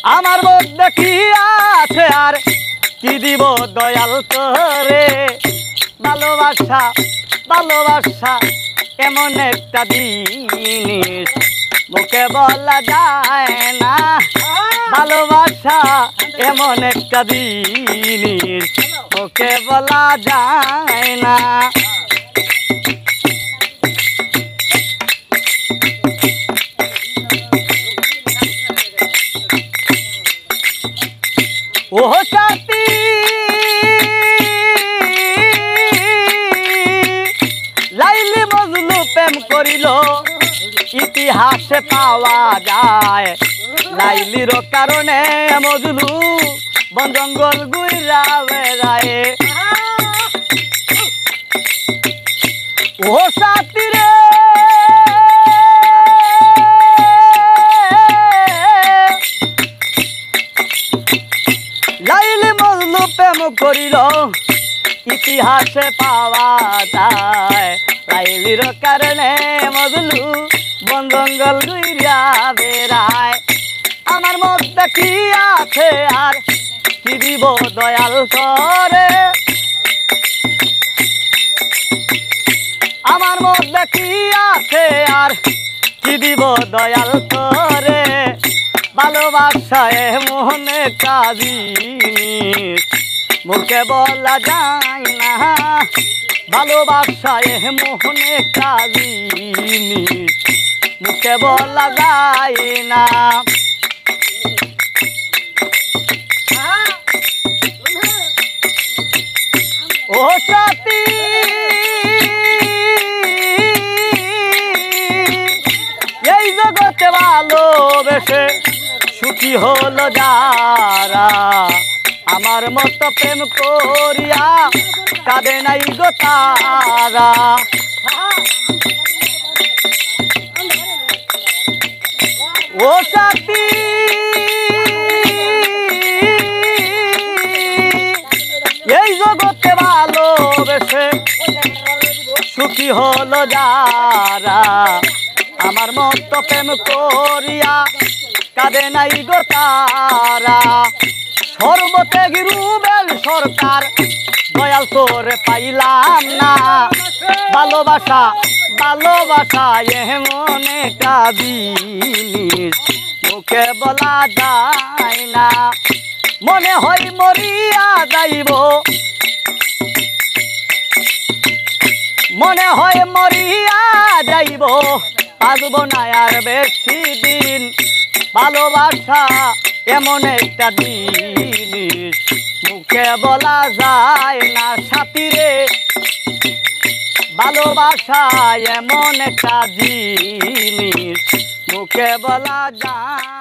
আমার মধ্যে কি আছে আর কি দিব দয়াল তোরে। ভালোবাসা ভালোবাসা এমন একটা জিনিস মুখে বলা যায় না। ভালোবাসা এমন একটা জিনিস মুখে বলা যায় না। ও সাথী লাইলি মজনু প্রেম করিল ইতিহাসে পাওয়া যায়। লাইলির কারণে মজনু বন জঙ্গল ঘুইরা বেড়ায়। ও সাথী রে লাইলি মজনু প্রেম করিল ইতিহাসে পাওয়া যায়। লাইলির কারণে মজনু বন জঙ্গল ঘুইরা বেড়ায়। আমার মধ্যে কি আছে আর কি দিব দয়াল করে। আমার মধ্যে কি আছে আর কি দিব দয়াল করে। ভালোবাসা এমন একটা জিনিস মুখে বলা যায় না। ভালোবাসা এমন একটা জিনিস মুখে বলা যায় না। ও সাথী এই জগতে ভালোবেসে সুখী হলো যারা, আমার মতো প্রেম করিয়া কাঁদে নাই গো তারা। ও সাথী এই জগতে ভালোবেসে সুখী হলো যারা, আমার মতো প্রেম করিয়া কাঁদে নাই গো তারা। সর্বত্যাগী রুবেল সরকার দয়াল তোরে পাইলাম না। ভালোবাসা ভালোবাসা এমন একটা জিনিস মুখে বলা যায় না। মনে হয় মরিয়া যাইব, মনে হয় মরিয়া যাইব, বাঁচব না আর বেশি দিন। ভালোবাসা এমন একটা জিনিস মুখে বলা যায় না সাথী রে। ভালোবাসা এমন একটা জিনিস মুখে বলা যায়।